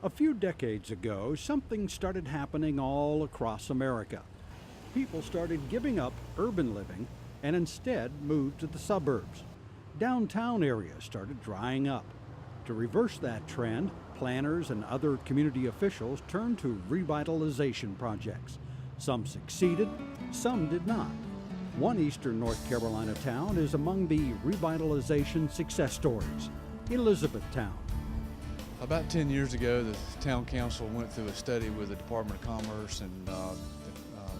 A few decades ago, something started happening all across America. People started giving up urban living and instead moved to the suburbs. Downtown areas started drying up. To reverse that trend, planners and other community officials turned to revitalization projects. Some succeeded, some did not. One eastern North Carolina town is among the revitalization success stories, Elizanethtown. About 10 years ago, the town council went through a study with the Department of Commerce, and the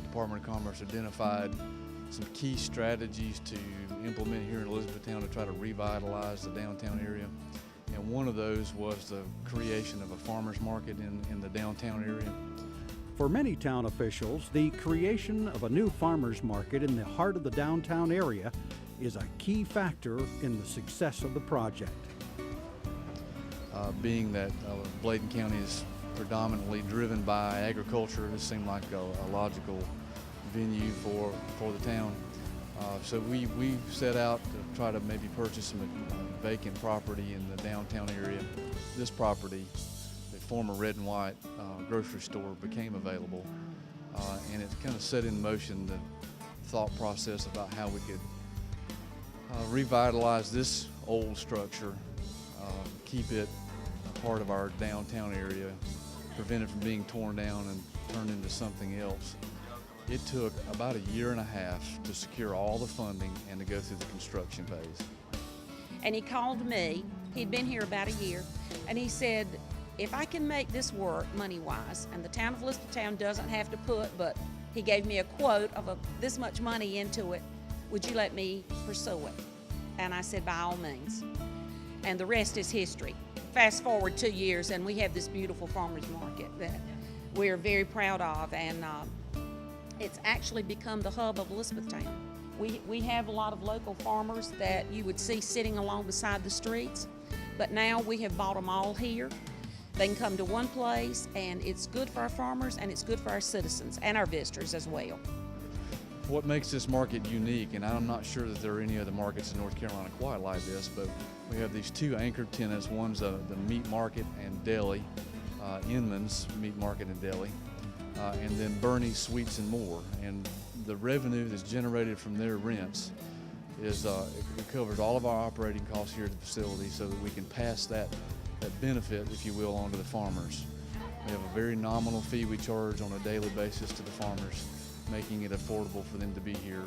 Department of Commerce identified some key strategies to implement here in Elizanethtown to try to revitalize the downtown area. And one of those was the creation of a farmer's market in the downtown area. For many town officials, the creation of a new farmer's market in the heart of the downtown area is a key factor in the success of the project. Being that Bladen County is predominantly driven by agriculture, it seemed like a logical venue for the town. So we set out to try to maybe purchase some vacant property in the downtown area. This property, the former Red and White grocery store, became available, and it kind of set in motion the thought process about how we could revitalize this old structure, keep it a part of our downtown area, prevent it from being torn down and turned into something else. It took about a year and a half to secure all the funding and to go through the construction phase. And he called me, he'd been here about a year, and he said, if I can make this work money-wise, and the town of Elizanethtown doesn't have to put, but he gave me a quote of this much money into it, would you let me pursue it? And I said, by all means. And the rest is history. Fast forward 2 years, and we have this beautiful farmers market that we're very proud of, and it's actually become the hub of Elizanethtown. We have a lot of local farmers that you would see sitting along beside the streets, but now we have bought them all here. They can come to one place, and it's good for our farmers, and it's good for our citizens and our visitors as well. What makes this market unique, and I'm not sure that there are any other markets in North Carolina quite like this, but we have these two anchor tenants. One's the meat market and deli, Inman's Meat Market and Deli, and then Bernie's Sweets and More. And the revenue that's generated from their rents is it covers all of our operating costs here at the facility, so that we can pass that benefit, if you will, on to the farmers. We have a very nominal fee we charge on a daily basis to the farmers, making it affordable for them to be here.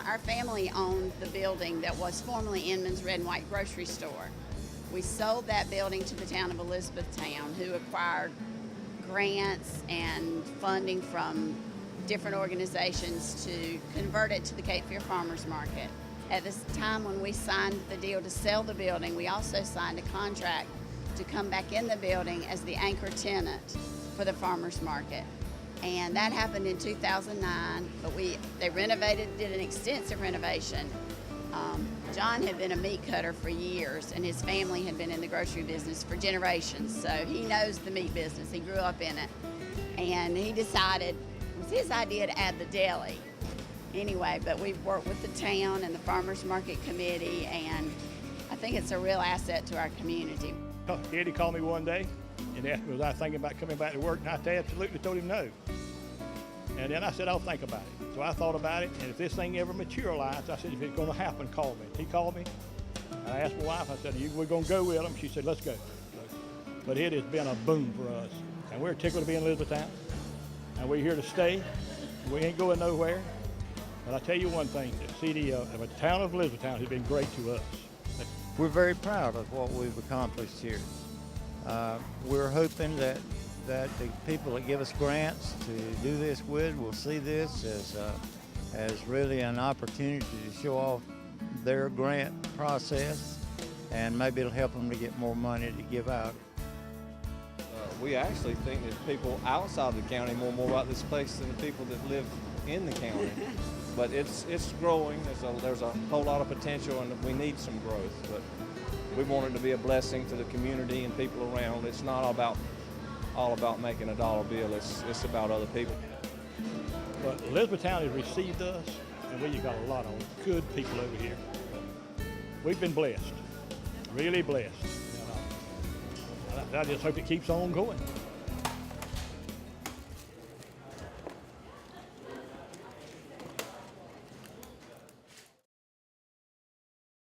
Our family owned the building that was formerly Inman's Red and White grocery store. We sold that building to the town of Elizanethtown, who acquired grants and funding from different organizations to convert it to the Cape Fear Farmers Market. At this time when we signed the deal to sell the building, we also signed a contract to come back in the building as the anchor tenant for the farmers market. And that happened in 2009, but they renovated, did an extensive renovation. John had been a meat cutter for years, and his family had been in the grocery business for generations, so he knows the meat business. He grew up in it. And he decided, it was his idea to add the deli. Anyway, but we've worked with the town and the Farmers Market Committee, and I think it's a real asset to our community. Eddie called me one day and asked me, was I thinking about coming back to work, and I absolutely told him no. And then I said, I'll think about it. So I thought about it, and if this thing ever materialized, I said, if it's going to happen, call me. He called me, and I asked my wife, I said, we're going to go with him. She said, let's go. But it has been a boom for us, and we're tickled to be in Elizabethtown, and we're here to stay. We ain't going nowhere. But I tell you one thing, the city of the town of Elizabethtown has been great to us. We're very proud of what we've accomplished here. We're hoping that the people that give us grants to do this with will see this as really an opportunity to show off their grant process, and maybe it'll help them to get more money to give out. We actually think that people outside the county know more about this place than the people that live in the county. But it's growing. There's a whole lot of potential, and we need some growth. But we want it to be a blessing to the community and people around. It's not all about making a dollar bill. It's about other people. But Elizabethtown has received us, and we've got a lot of good people over here. We've been blessed, really blessed. I just hope it keeps on going.